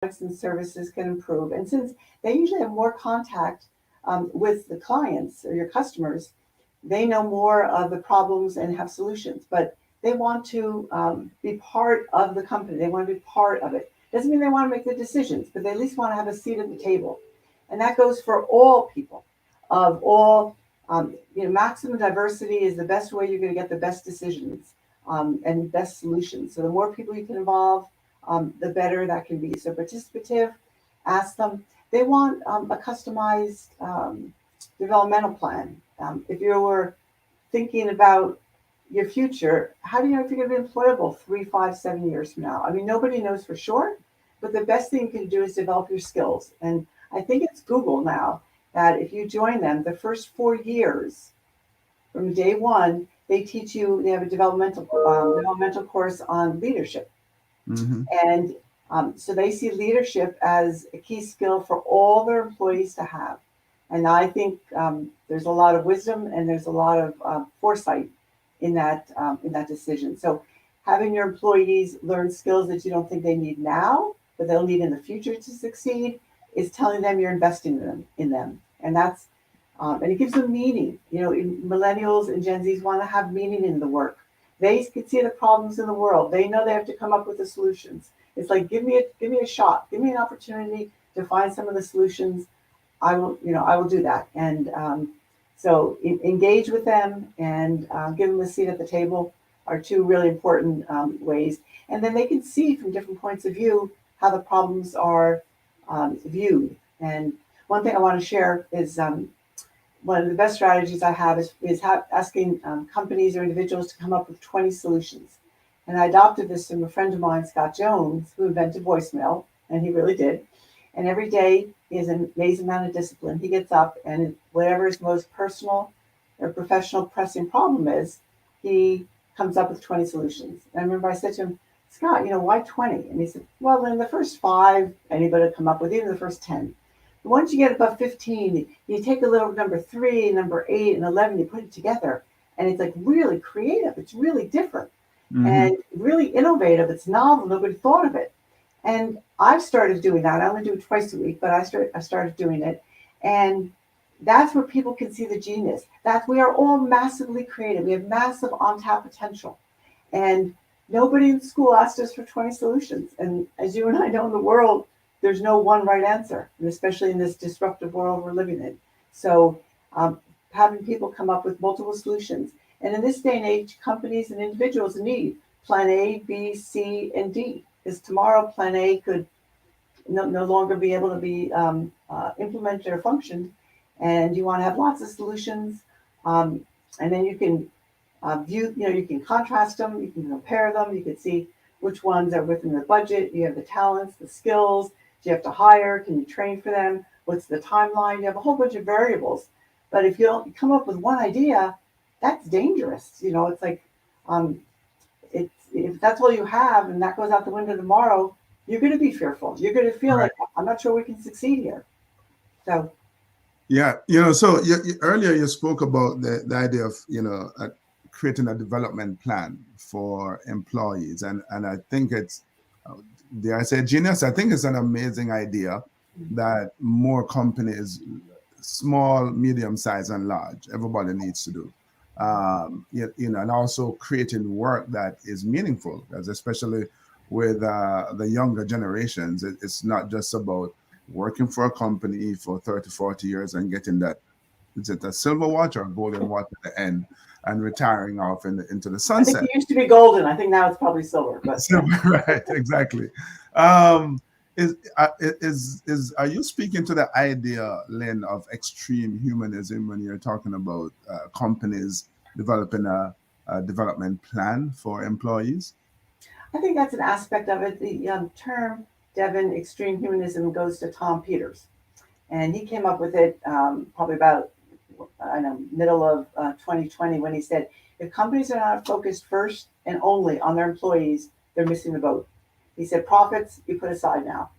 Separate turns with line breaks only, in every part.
products and services can improve. And since they usually have more contact with the clients or your customers, they know more of the problems and have solutions. But they want to be part of the company. They want to be part of it. Doesn't mean they want to make the decisions, but they at least want to have a seat at the table. And that goes for all people of all. Maximum diversity is the best way you're going to get the best decisions and best solutions. So the more people you can involve, the better that can be. So participative, ask them. They want a customized developmental plan. If you were thinking about your future, how do you know if you're going to be employable 3, 5, 7 years from now? I mean, nobody knows for sure, but the best thing you can do is develop your skills. And I think it's Google now that if you join them, the first 4 years from day one, they teach you. They have a developmental course on leadership,
Mm-hmm.
and so they see leadership as a key skill for all their employees to have. And I think there's a lot of wisdom and there's a lot of foresight in that decision. So having your employees learn skills that you don't think they need now, but they'll need in the future to succeed, is telling them you're investing in them, and that's and it gives them meaning. Millennials and Gen Zs want to have meaning in the work. They can see the problems in the world. They know they have to come up with the solutions. It's like give me a shot, give me an opportunity to find some of the solutions. I will do that. And so engage with them and give them a seat at the table are two really important ways. And then they can see from different points of view how the problems are viewed. And one thing I want to share is one of the best strategies I have is asking companies or individuals to come up with 20 solutions. And I adopted this from a friend of mine, Scott Jones, who invented voicemail, and he really did. And every day he has an amazing amount of discipline. He gets up and whatever his most personal or professional pressing problem is, he comes up with 20 solutions. And I remember I said to him, Scott, why 20? And he said, well, in the first 5, anybody will come up with, even the first 10. Once you get above 15, you take a little number 3, number 8, and 11, you put it together. And it's like really creative. It's really different and really innovative. It's novel. Nobody thought of it. And I've started doing that. I only do it twice a week, but I started doing it. And that's where people can see the genius. That we are all massively creative. We have massive on-tap potential. And nobody in school asked us for 20 solutions. And as you and I know in the world, there's no one right answer, and especially in this disruptive world we're living in. So having people come up with multiple solutions. And in this day and age, companies and individuals need plan A, B, C, and D. Because tomorrow plan A could no longer be able to be implemented or functioned. And you want to have lots of solutions. And then you can you can contrast them, you can compare them, you can see which ones are within the budget, you have the talents, the skills, do you have to hire, can you train for them, what's the timeline, you have a whole bunch of variables. But if you don't come up with one idea, that's dangerous. It's like, if that's all you have and that goes out the window tomorrow, you're going to be fearful. You're going to feel
Right.
like, I'm not sure we can succeed here. So,
Yeah, so earlier you spoke about the idea of, creating a development plan for employees. And I think it's, dare I say genius? I think it's an amazing idea that more companies, small, medium size and large, everybody needs to do. And also creating work that is meaningful, as especially with the younger generations. It's not just about working for a company for 30, 40 years and getting that, is it a silver watch or a golden watch at the end and retiring off into the
I think
sunset?
it used to be golden. I think now it's probably silver, but yeah.
Silver, right, exactly. Um, are you speaking to the idea, Lynn, of extreme humanism when you're talking about companies developing a development plan for employees?
I think that's an aspect of it. The term, Devin, extreme humanism goes to Tom Peters. And he came up with it probably about, I don't know, middle of 2020 when he said, if companies are not focused first and only on their employees, they're missing the boat. He said, profits, you put aside now.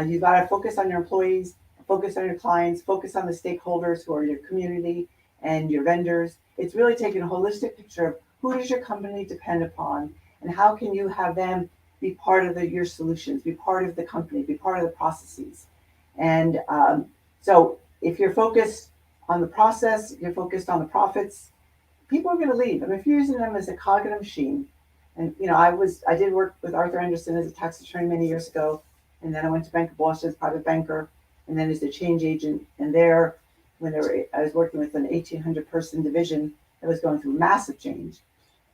You've got to focus on your employees, focus on your clients, focus on the stakeholders who are your community and your vendors. It's really taking a holistic picture of who does your company depend upon and how can you have them be part of your solutions, be part of the company, be part of the processes. And so if you're focused on the process, you're focused on the profits, people are going to leave. I mean, if you're using them as a cog in a machine, and I did work with Arthur Anderson as a tax attorney many years ago, and then I went to Bank of Boston as a private banker, and then as a change agent. And there, I was working with an 1,800 person division that was going through massive change,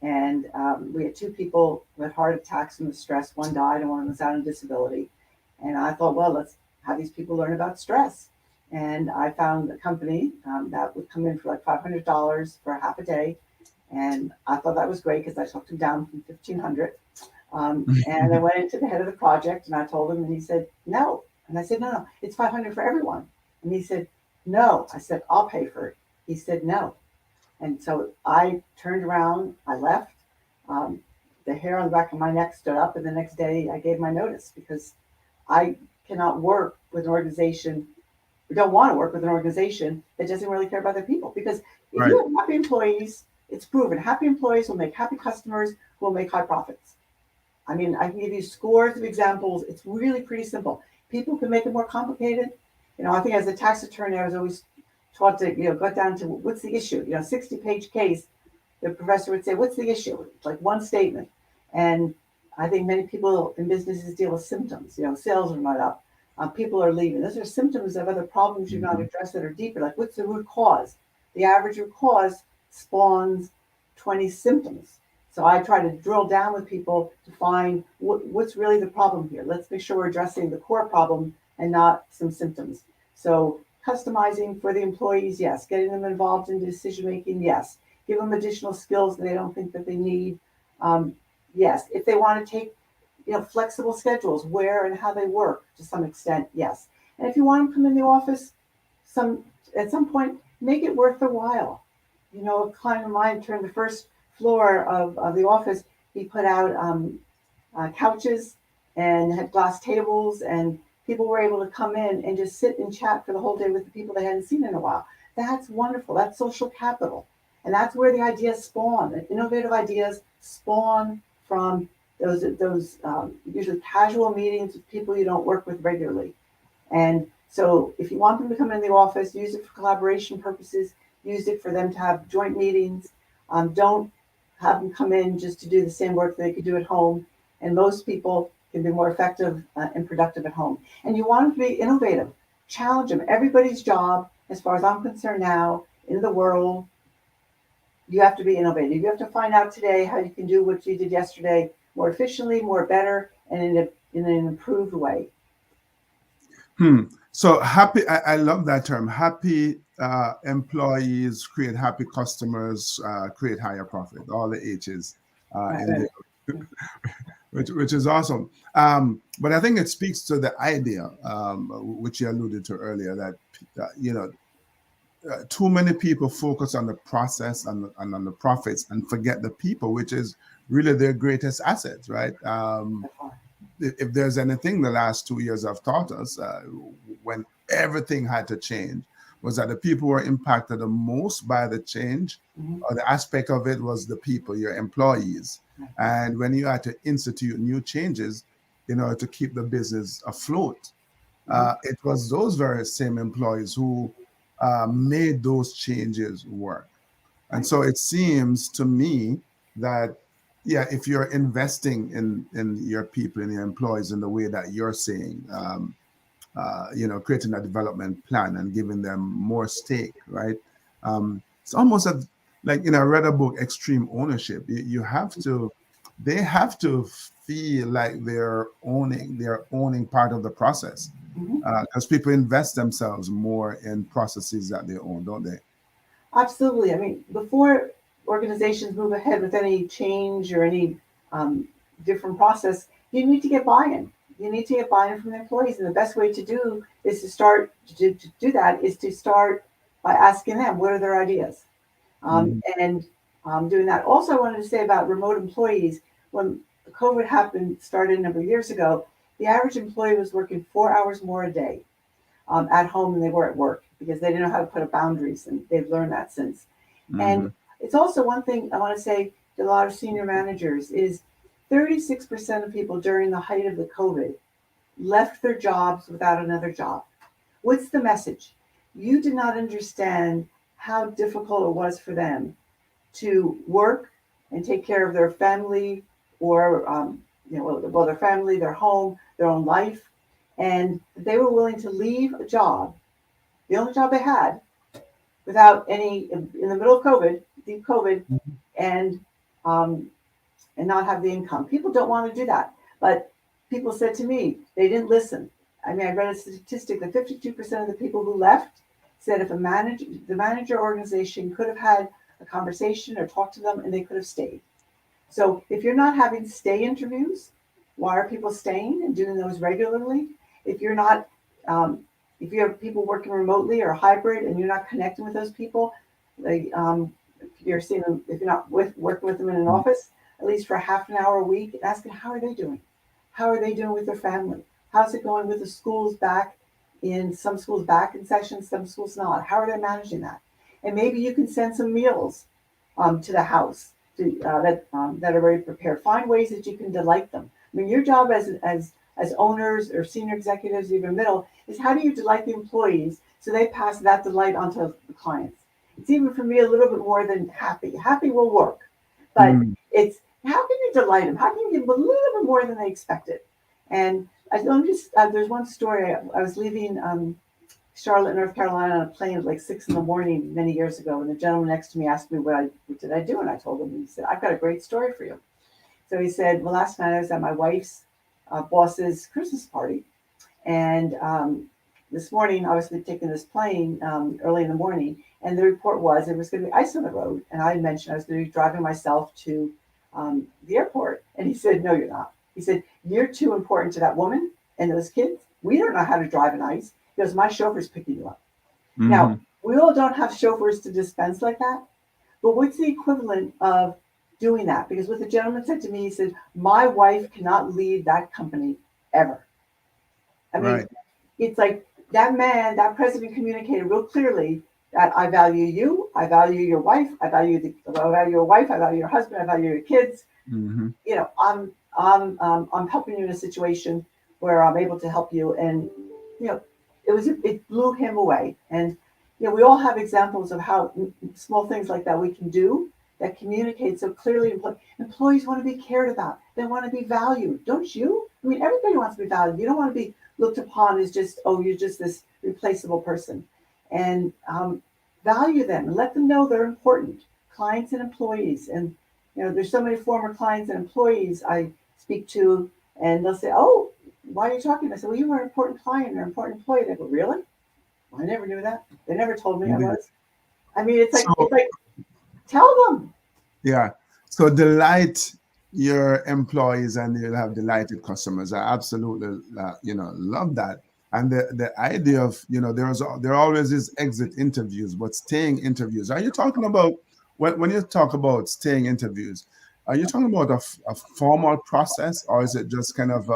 and we had two people with heart attacks from the stress. One died, and one was out on disability. And I thought, well, let's have these people learn about stress. And I found a company that would come in for like $500 for half a day. And I thought that was great because I talked him down from 1,500. And I went into the head of the project and I told him, and he said, no. And I said, no, it's 500 for everyone. And he said, no. I said, I'll pay for it. He said, no. And so I turned around, I left. The hair on the back of my neck stood up, and the next day I gave my notice because I cannot work with an organization. We don't want to work with an organization that doesn't really care about their people. Because if you have happy employees, it's proven happy employees will make happy customers who will make high profits. I mean, I can give you scores of examples. It's really pretty simple. People can make it more complicated. I think as a tax attorney, I was always taught to, go down to what's the issue. 60-page case, the professor would say, what's the issue? It's like one statement. And I think many people in businesses deal with symptoms. Sales are not up. People are leaving. Those are symptoms of other problems you've not addressed that are deeper. Like, what's the root cause? The average root cause spawns 20 symptoms. So I try to drill down with people to find what's really the problem here. Let's make sure we're addressing the core problem and not some symptoms. So customizing for the employees, yes. Getting them involved in decision-making, yes. Give them additional skills that they don't think that they need, yes. If they want to take, flexible schedules, where and how they work to some extent, yes. And if you want them to come in the office, at some point, make it worth their while. A client of mine turned the first floor of the office. He put out couches and had glass tables, and people were able to come in and just sit and chat for the whole day with the people they hadn't seen in a while. That's wonderful. That's social capital. And that's where the ideas spawn. The innovative ideas spawn from those usually casual meetings with people you don't work with regularly. And so if you want them to come in the office, use it for collaboration purposes, use it for them to have joint meetings. Don't have them come in just to do the same work they could do at home. And most people can be more effective and productive at home. And you want them to be innovative. Challenge them. Everybody's job, as far as I'm concerned now, in the world, you have to be innovative. You have to find out today how you can do what you did yesterday more efficiently, more better, and in an improved way.
So happy, I love that term. Happy employees create happy customers, create higher profit. All the H's in there, which is awesome. But I think it speaks to the idea, which you alluded to earlier, that too many people focus on the process and on the profits and forget the people, which is really their greatest asset, right? If there's anything the last 2 years have taught us, when everything had to change, was that the people who were impacted the most by the change, or the aspect of it was the people, your employees. And when you had to institute new changes in order to keep the business afloat, it was those very same employees who made those changes work. And so it seems to me that, if you're investing in your people and your employees in the way that you're saying, creating a development plan and giving them more stake, right? It's almost like, I read a book, Extreme Ownership. They have to feel like they're owning part of the process, because people invest themselves more in processes that they own, don't they?
Absolutely. I mean, before organizations move ahead with any change or any different process, you need to get buy-in. You need to get buy-in from the employees. And the best way to do that is to start by asking them, what are their ideas? And doing that. Also, I wanted to say about remote employees. When COVID started a number of years ago, the average employee was working 4 hours more a day at home than they were at work, because they didn't know how to put up boundaries, and they've learned that since. And it's also one thing I want to say to a lot of senior managers is, 36% of people during the height of the COVID left their jobs without another job. What's the message? You did not understand how difficult it was for them to work and take care of their family or, well, their family, their home, their own life. And they were willing to leave a job, the only job they had, without any, in the middle of COVID, deep COVID, and um, and not have the income. People don't want to do that. But people said to me, they didn't listen. I mean, I read a statistic that 52% of the people who left said if the manager organization could have had a conversation or talked to them and they could have stayed. So if you're not having stay interviews, why are people staying and doing those regularly? If you're not, if you have people working remotely or hybrid and you're not connecting with those people, like if you're seeing them, if you're not working with them in an office, at least for half an hour a week, and asking how are they doing? How are they doing with their family? How's it going with the schools back in some schools back in session, some schools not? How are they managing that? And maybe you can send some meals to the house that are already prepared. Find ways that you can delight them. I mean, your job as owners or senior executives, even middle, is how do you delight the employees so they pass that delight onto the clients. It's even for me a little bit more than happy. Happy will work, but it's how can you delight them? How can you give them a little bit more than they expected? And there's one story. I was leaving Charlotte, North Carolina on a plane at like 6 a.m. many years ago, and the gentleman next to me asked me what did I do, and I told him. And he said, "I've got a great story for you." So he said, "Well, last night I was at my wife's boss's Christmas party, and this morning I was taking this plane early in the morning, and the report was there was going to be ice on the road, and I mentioned I was going to be driving myself to the airport." And he said, "No, you're not." He said, "You're too important to that woman and those kids. We don't know how to drive on ice." He goes, "My chauffeur's picking you up." Now, we all don't have chauffeurs to dispense like that, but what's the equivalent of doing that? Because what the gentleman said to me, he said, "My wife cannot lead that company ever." I mean, it's like that man, that president communicated real clearly that I value you, I value your wife, I value your wife, I value your husband, I value your kids. You know, I'm helping you in a situation where I'm able to help you, and you know, it blew him away. And you know, we all have examples of how small things like that we can do that communicate so clearly. Employees want to be cared about. They want to be valued, don't you? I mean, everybody wants to be valued. You don't want to be looked upon as just, oh, you're just this replaceable person. And value them and let them know they're important, clients and employees. And you know, there's so many former clients and employees I speak to, and they'll say, "Oh, why are you talking?" I said, "Well, you were an important client or an important employee." They go, "Really? Well, I never knew that. They never told me I was." I mean, it's like tell them.
Yeah. So delight your employees and you'll have delighted customers. I absolutely, love that. And the idea of, there always is exit interviews, but staying interviews. Are you talking about, when you talk about staying interviews, are you talking about a formal process, or is it just kind of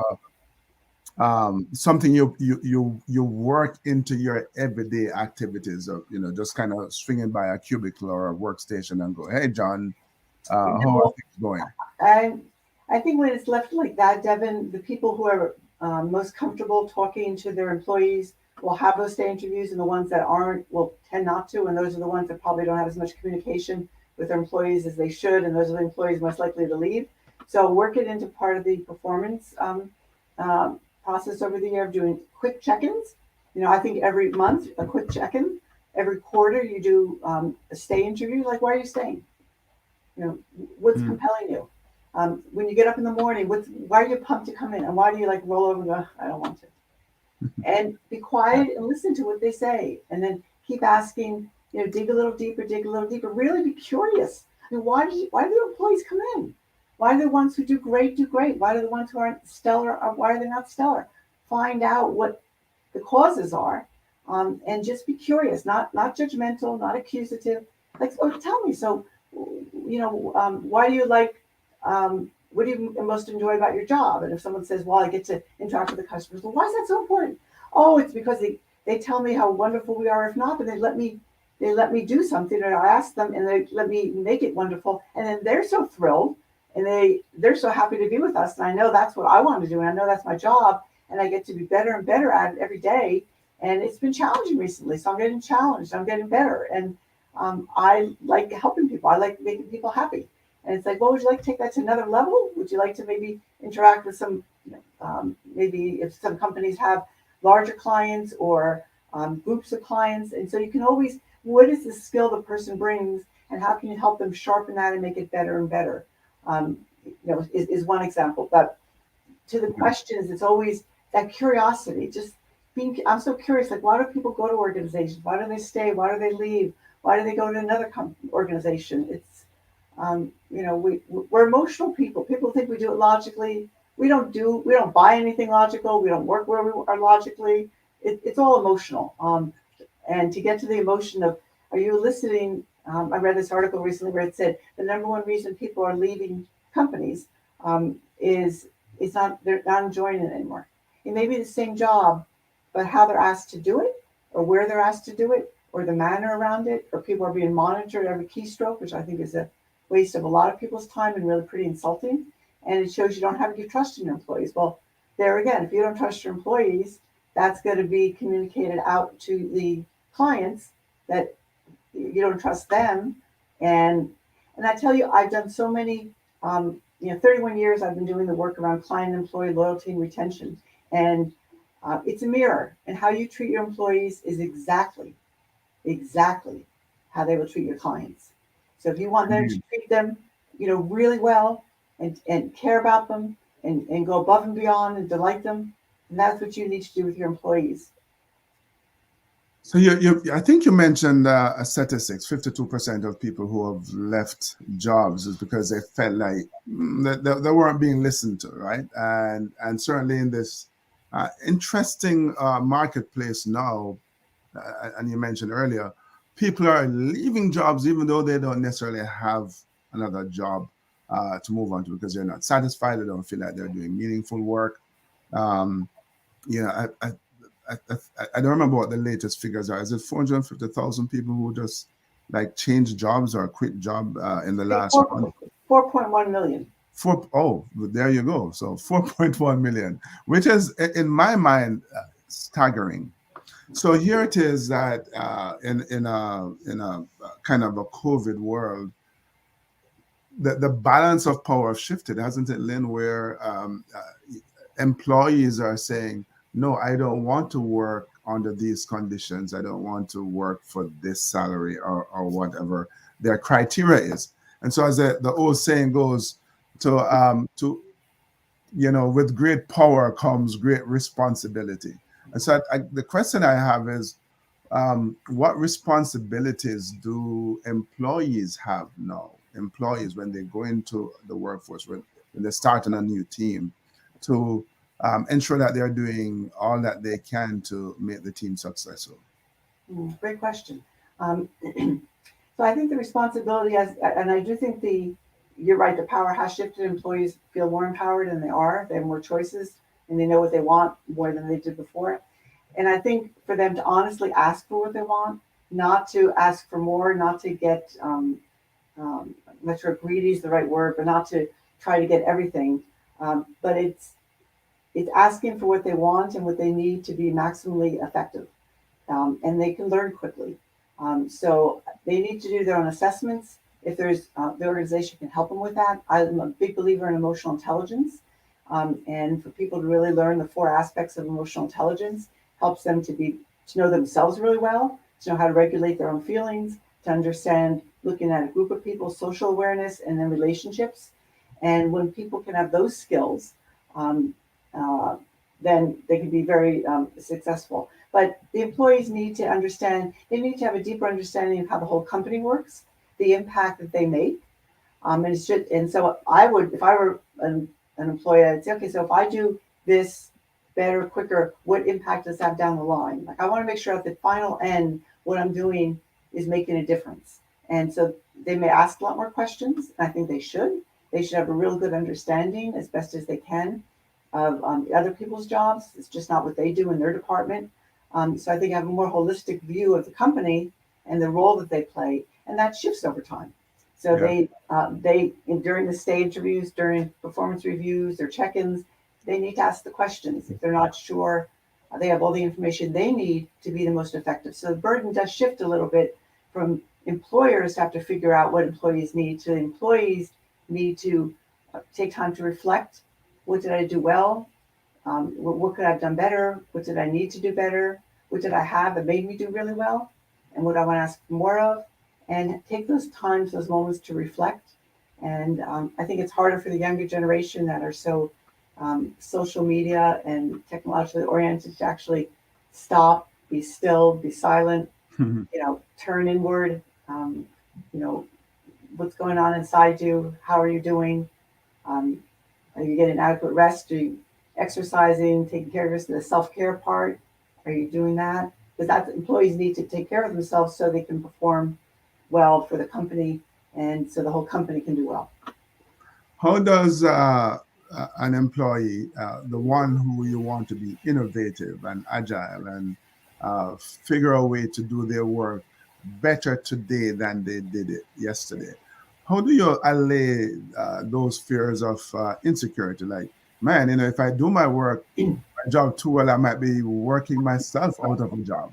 something you work into your everyday activities of, just kind of swinging by a cubicle or a workstation and go, "Hey, John, how are things going?"
I think when it's left like that, Devin, the people who are most comfortable talking to their employees will have those stay interviews, and the ones that aren't will tend not to. And those are the ones that probably don't have as much communication with their employees as they should. And those are the employees most likely to leave. So work it into part of the performance process over the year of doing quick check-ins. You know, I think every month, a quick check-in. Every quarter, you do a stay interview. Like, why are you staying? You know, what's compelling you? When you get up in the morning, why are you pumped to come in? And why do you like roll over and go, "I don't want to"? And be quiet and listen to what they say. And then keep asking, dig a little deeper, really be curious. I mean, why do the employees come in? Why are the ones who do great? Why are the ones who aren't stellar? Why are they not stellar? Find out what the causes are, and just be curious, not judgmental, not accusative. Like, "Oh, tell me. So, why do you like? What do you most enjoy about your job?" And if someone says, "Well, I get to interact with the customers," well, why is that so important? "Oh, it's because they tell me how wonderful we are. If not, then they let me do something, or I ask them and they let me make it wonderful, and then they're so thrilled and they're so happy to be with us. And I know that's what I want to do, and I know that's my job, and I get to be better and better at it every day. And it's been challenging recently, so I'm getting challenged. I'm getting better, and I like helping people. I like making people happy. And it's like, well, would you like to take that to another level? Would you like to maybe interact with some, maybe if some companies have larger clients or groups of clients? And so you can always, what is the skill the person brings, and how can you help them sharpen that and make it better and better? Is one example. But to the questions, it's always that curiosity. Just being, I'm so curious. Like, why do people go to organizations? Why do they stay? Why do they leave? Why do they go to another organization? It's we're emotional people. People think we do it logically. We don't buy anything logical. We don't work where we are logically. It's all emotional. And to get to the emotion of, are you eliciting? I read this article recently where it said the number one reason people are leaving companies is they're not enjoying it anymore. It may be the same job, but how they're asked to do it, or where they're asked to do it, or the manner around it, or people are being monitored every keystroke, which I think is a waste of a lot of people's time and really pretty insulting. And it shows you don't have any trust in your employees. Well, there again, if you don't trust your employees, that's going to be communicated out to the clients that you don't trust them. And I tell you, I've done so many 31 years I've been doing the work around client and employee loyalty and retention. And it's a mirror, and how you treat your employees is exactly how they will treat your clients. So if you want them to treat them, really well, and care about them, and go above and beyond and delight them, and that's what you need to do with your employees.
So I think you mentioned a statistics: 52% of people who have left jobs is because they felt like they weren't being listened to, right? And certainly in this interesting marketplace now, and you mentioned earlier, people are leaving jobs even though they don't necessarily have another job to move on to, because they're not satisfied. They don't feel like they're doing meaningful work. I don't remember what the latest figures are. Is it 450,000 people who just like changed jobs or quit job in the last month?
4.1 million.
There you go. So 4.1 million, which is in my mind staggering. So here it is that in a kind of a COVID world, the balance of power have shifted, hasn't it, Lynn? Where employees are saying, no, I don't want to work under these conditions. I don't want to work for this salary or whatever their criteria is. And so, as the old saying goes, with great power comes great responsibility. And so the question I have is, what responsibilities do employees have now? Employees, when they go into the workforce, when they start on a new team, to ensure that they're doing all that they can to make the team successful?
Great question. So I think the responsibility, and I do think you're right, the power has shifted. Employees feel more empowered than they are. They have more choices, and they know what they want more than they did before. And I think for them to honestly ask for what they want, not to ask for more, not to get, I'm not sure greedy is the right word, but not to try to get everything. But it's asking for what they want and what they need to be maximally effective. And they can learn quickly. So they need to do their own assessments. If there's the organization can help them with that. I'm a big believer in emotional intelligence. And for people to really learn the 4 aspects of emotional intelligence helps them to know themselves really well, to know how to regulate their own feelings, to understand looking at a group of people, social awareness, and then relationships. And when people can have those skills, then they can be very successful. But the employees need to understand, they need to have a deeper understanding of how the whole company works, the impact that they make. And so I would, if I were an employee, I'd say, okay, so if I do this better, quicker, what impact does that have down the line? Like, I want to make sure at the final end, what I'm doing is making a difference. And so they may ask a lot more questions. And I think they should. They should have a real good understanding as best as they can of other people's jobs. It's just not what they do in their department. So I think I have a more holistic view of the company and the role that they play, and that shifts over time. So during the stage reviews, during performance reviews, their check-ins, they need to ask the questions. If they're not sure, they have all the information they need to be the most effective. So the burden does shift a little bit from employers to have to figure out what employees need to employees need to take time to reflect. What did I do well? What could I have done better? What did I need to do better? What did I have that made me do really well? And what I want to ask for more of? And take those times, those moments to reflect. And I think it's harder for the younger generation that are so social media and technologically oriented to actually stop, be still, be silent, turn inward, you know, what's going on inside you? How are you doing? Are you getting adequate rest? Are you exercising, taking care of yourself, the self-care part? Are you doing that? Because that's employees need to take care of themselves so they can perform well for the company and so the whole company can do well.
How does an employee, the one who you want to be innovative and agile and figure a way to do their work better today than they did it yesterday, how do you allay those fears of insecurity? Like, man, if I do my job too well, I might be working myself out of a job.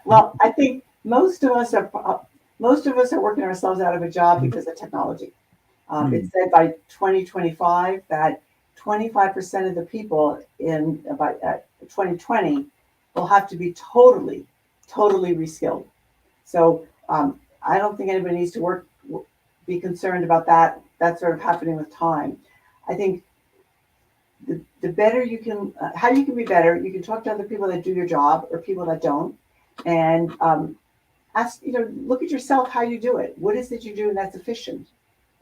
Well, I think most of us are working ourselves out of a job because of technology. It's said by 2025 that 25% of the people by 2020 will have to be totally reskilled. So I don't think anybody needs to be concerned about that. That's sort of happening with time. I think the better you can, how you can be better, you can talk to other people that do your job or people that don't, and ask, look at yourself, how you do it. What is it you do that's efficient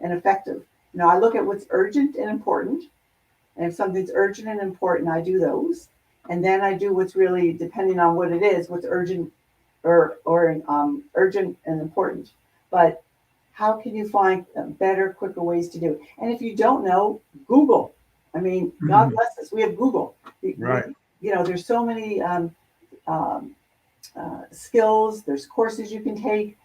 and effective? I look at what's urgent and important. And if something's urgent and important, I do those. And then I do what's really, depending on what it is, what's urgent or urgent and important. But how can you find better, quicker ways to do it? And if you don't know, Google. I mean, God bless us, we have Google.
Right.
There's so many skills. There's courses you can take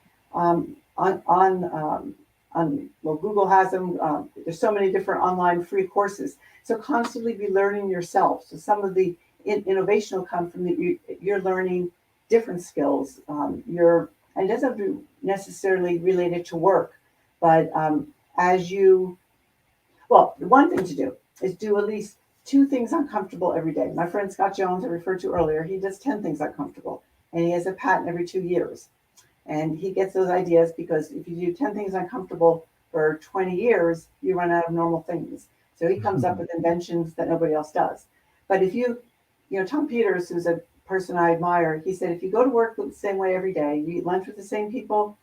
Google has them. There's so many different online free courses. So constantly be learning yourself. So some of the innovation will come from you're learning different skills. And it doesn't have to be necessarily related to work, but the one thing to do is do at least 2 things uncomfortable every day. My friend Scott Jones, I referred to earlier, he does 10 things uncomfortable, and he has a patent every 2 years. And he gets those ideas because if you do 10 things uncomfortable for 20 years, you run out of normal things. So he comes up with inventions that nobody else does. But if Tom Peters, who's a person I admire, he said, if you go to work the same way every day, you eat lunch with the same people,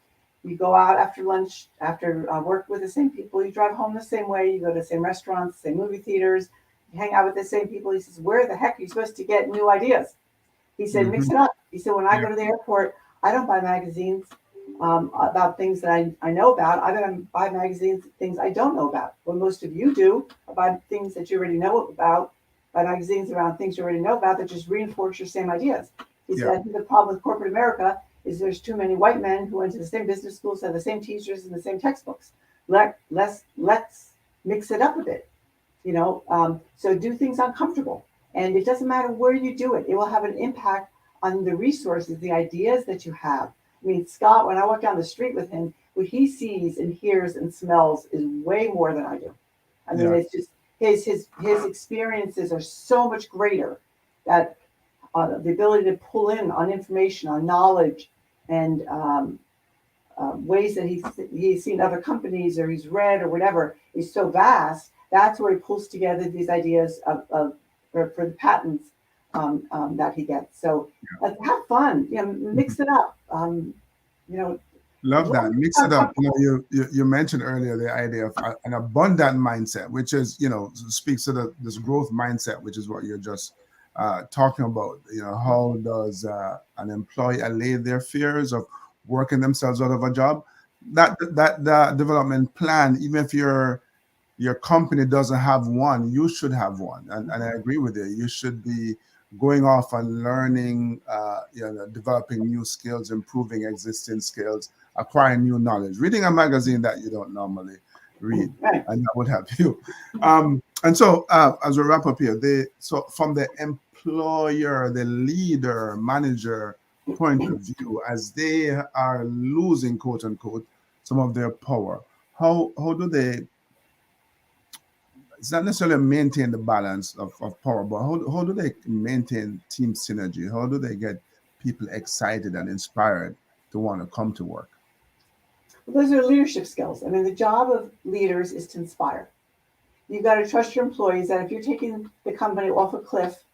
you go out after lunch, after work with the same people, you drive home the same way, you go to the same restaurants, same movie theaters, you hang out with the same people. He says, where the heck are you supposed to get new ideas? He said, mix it up. He said, when I go to the airport, I don't buy magazines about things that I know about. I don't buy magazines, things I don't know about. What most of you do, buy things that you already know about, buy magazines around things you already know about that just reinforce your same ideas. He said, I think the problem with corporate America is there's too many white men who went to the same business schools, have the same teachers and the same textbooks. Let's mix it up a bit, so do things uncomfortable. And it doesn't matter where you do it. It will have an impact on the resources, the ideas that you have. I mean, Scott, when I walk down the street with him, what he sees and hears and smells is way more than I do. I mean, it's just his experiences are so much greater that the ability to pull in on information, on knowledge, and ways that he's seen other companies or he's read or whatever is so vast. That's where he pulls together these ideas for the patents that he gets. So have fun, mix it up.
Love that. Mix it up. You mentioned earlier the idea of an abundant mindset, which is, speaks to this growth mindset, which is what you're just talking about. How does an employee allay their fears of working themselves out of a job? That development plan, even if your company doesn't have one, you should have one. And I agree with you. You should be going off and learning, developing new skills, improving existing skills, acquiring new knowledge, reading a magazine that you don't normally read,
Right.
and that would help you. And so, as we wrap up here, so from the employer, the leader, manager point of view, as they are losing, quote unquote, some of their power, how do they? It's not necessarily maintain the balance of power, but how do they maintain team synergy? How do they get people excited and inspired to want to come to work?
Well, those are leadership skills. I mean, the job of leaders is to inspire. You've got to trust your employees that if you're taking the company off a cliff,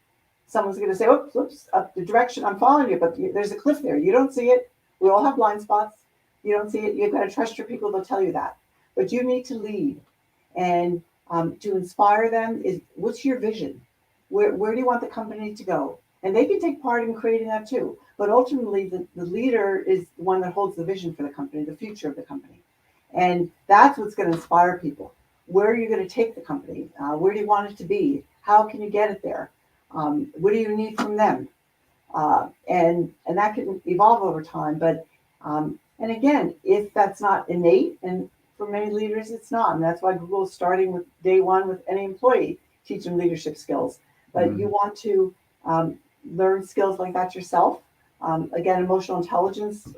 someone's going to say, oops, oops, up the direction, I'm following you, but there's a cliff there. You don't see it. We all have blind spots. You don't see it. You've got to trust your people. They'll tell you that. But you need to lead. And to inspire them is, what's your vision? Where do you want the company to go? And they can take part in creating that too. But ultimately, the leader is the one that holds the vision for the company, the future of the company. And that's what's going to inspire people. Where are you going to take the company? Where do you want it to be? How can you get it there? What do you need from them? And that can evolve over time. But and again, if that's not innate, and for many leaders it's not, and that's why Google is starting with day one with any employee, teach them leadership skills. But you want to learn skills like that yourself. Again, emotional intelligence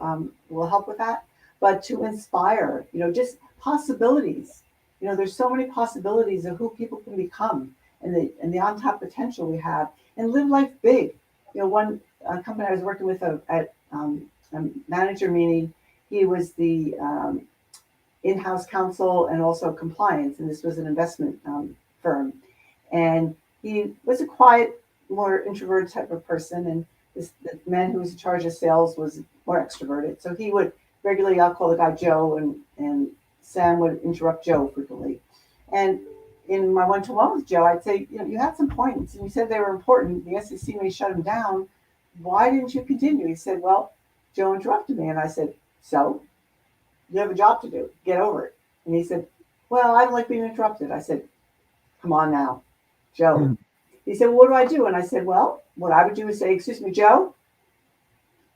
will help with that. But to inspire, just possibilities. There's so many possibilities of who people can become and the on-top potential we have, and live life big. One company I was working with at a manager meeting, he was the in-house counsel and also compliance, and this was an investment firm. And he was a quiet, more introverted type of person, and the man who was in charge of sales was more extroverted. So he would regularly, I'll call the guy Joe, and Sam would interrupt Joe frequently. And in my one-to-one with Joe, I'd say, you had some points, and you said they were important. The SEC may shut him down. Why didn't you continue? He said, well, Joe interrupted me. And I said, so? You have a job to do. Get over it. And he said, well, I don't like being interrupted. I said, come on now, Joe. He said, well, what do I do? And I said, well, what I would do is say, excuse me, Joe,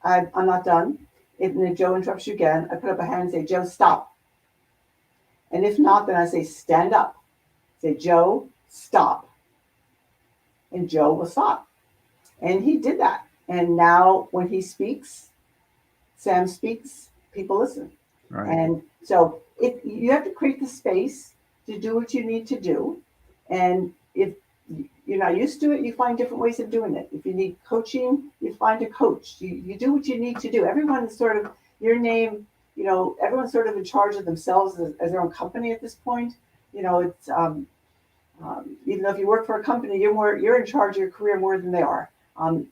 I'm not done. If Joe interrupts you again, I put up a hand and say, Joe, stop. And if not, then I say, stand up. Say, Joe, stop. And Joe will stop. And he did that. And now when he speaks, Sam speaks, people listen.
Right.
And so you have to create the space to do what you need to do. And if you're not used to it, you find different ways of doing it. If you need coaching, you find a coach. You do what you need to do. Everyone is sort of your name, everyone's sort of in charge of themselves as their own company at this point. It's even though if you work for a company, you're in charge of your career more than they are.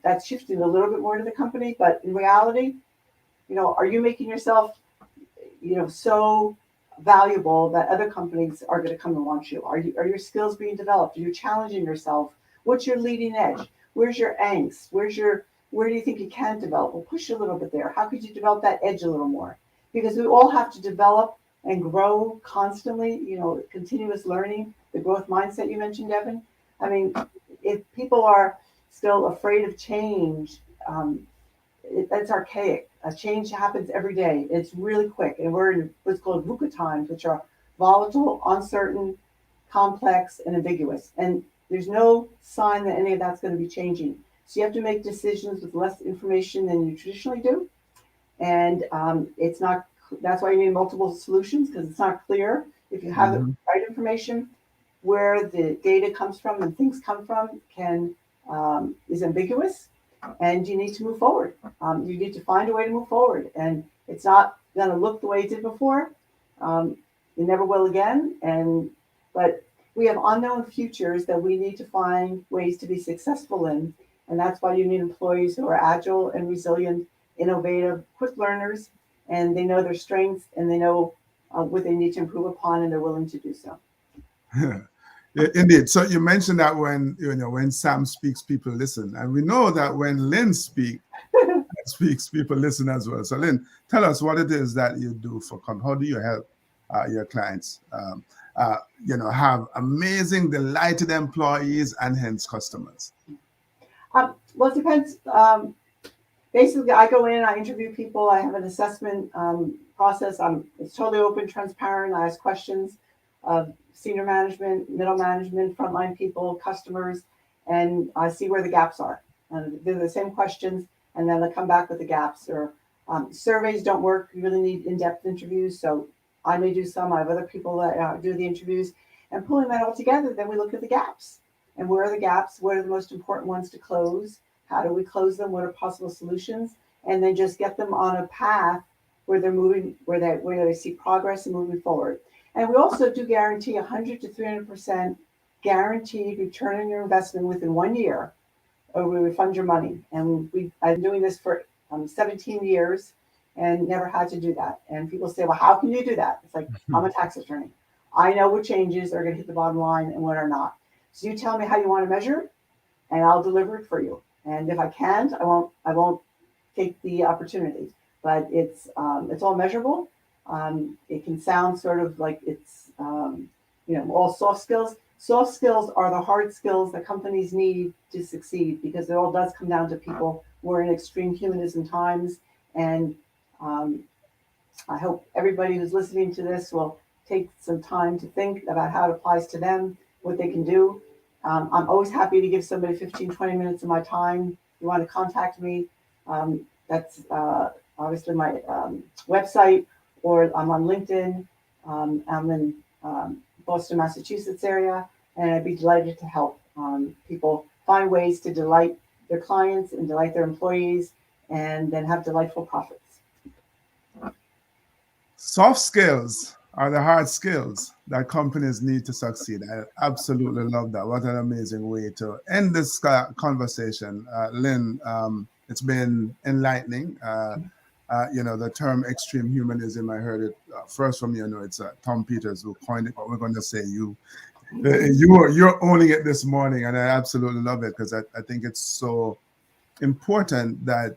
That's shifting a little bit more to the company, but in reality, are you making yourself, so valuable that other companies are going to come and want you? Are your skills being developed? Are you challenging yourself? What's your leading edge? Where's your angst? Where do you think you can develop? Well, push a little bit there. How could you develop that edge a little more? Because we all have to develop and grow constantly, continuous learning, the growth mindset you mentioned, Evan. I mean, if people are still afraid of change, that's archaic. A change happens every day. It's really quick. And we're in what's called VUCA times, which are volatile, uncertain, complex, and ambiguous. And there's no sign that any of that's going to be changing. So you have to make decisions with less information than you traditionally do. And it's not, that's why you need multiple solutions, because it's not clear if you have the right information. Where the data comes from and things come from is ambiguous, and you need to move forward. You need to find a way to move forward, and it's not going to look the way it did before. It never will again. But we have unknown futures that we need to find ways to be successful in, and that's why you need employees who are agile and resilient, innovative, quick learners, and they know their strengths and they know what they need to improve upon, and they're willing to do so.
Indeed. So you mentioned that when Sam speaks, people listen, and we know that when Lynn speaks, people listen as well. So Lynn, tell us what it is that you do for how do you help your clients, have amazing, delighted employees and hence customers?
Well, it depends. Basically, I go in, I interview people, I have an assessment process. It's totally open, transparent. I ask questions of senior management, middle management, frontline people, customers, and I see where the gaps are. And they're the same questions, and then I come back with the gaps. Or surveys don't work. You really need in-depth interviews. So I may do some. I have other people that do the interviews, and pulling that all together, then we look at the gaps. And where are the gaps? What are the most important ones to close? How do we close them? What are possible solutions? And then just get them on a path where they're moving, where they see progress and moving forward. And we also do guarantee 100 to 300% guaranteed return on your investment within 1 year, or we refund your money. And I've been doing this for 17 years and never had to do that. And people say, well, how can you do that? It's like, I'm a tax attorney. I know what changes are going to hit the bottom line and what are not. So you tell me how you want to measure it, and I'll deliver it for you. And if I can't, I won't take the opportunity. But it's all measurable. It can sound sort of like it's all soft skills. Soft skills are the hard skills that companies need to succeed, because it all does come down to people. We're in extreme humanism times, and I hope everybody who's listening to this will take some time to think about how it applies to them, what they can do. I'm always happy to give somebody 15, 20 minutes of my time. If you want to contact me, that's obviously my website, or I'm on LinkedIn. I'm in Boston, Massachusetts area, and I'd be delighted to help people find ways to delight their clients and delight their employees, and then have delightful profits.
Soft skills are the hard skills that companies need to succeed. I absolutely love that. What an amazing way to end this conversation. Lynn, it's been enlightening. The term extreme humanism, I heard it first from you. It's Tom Peters who coined it, but we're going to say you're owning it this morning, and I absolutely love it, because I think it's so important that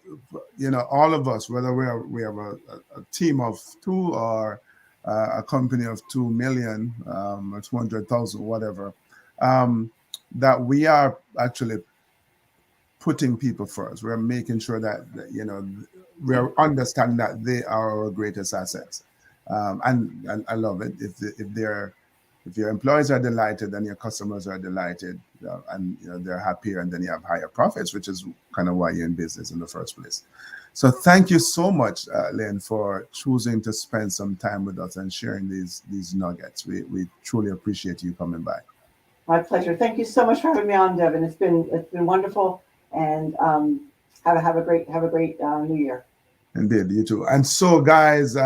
all of us, whether we have a team of 2 or a company of 2 million or 200,000, whatever, that we are actually putting people first. We're making sure that we're understanding that they are our greatest assets, and I love it. If your employees are delighted, then your customers are delighted, and they're happier, and then you have higher profits, which is kind of why you're in business in the first place. So thank you so much, Lynn, for choosing to spend some time with us and sharing these nuggets. We truly appreciate you coming by.
My pleasure. Thank you so much for having me on, Devin. It's been wonderful, and have a great New Year.
Indeed, you too. And so, guys,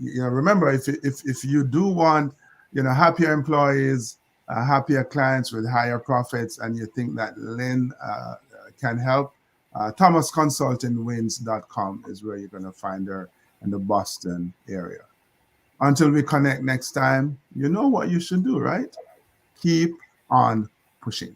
remember, if you do want happier employees, happier clients with higher profits, and you think that Lynn can help, thomasconsultingwins.com is where you're going to find her in the Boston area. Until we connect next time, you know what you should do, right? Keep on pushing.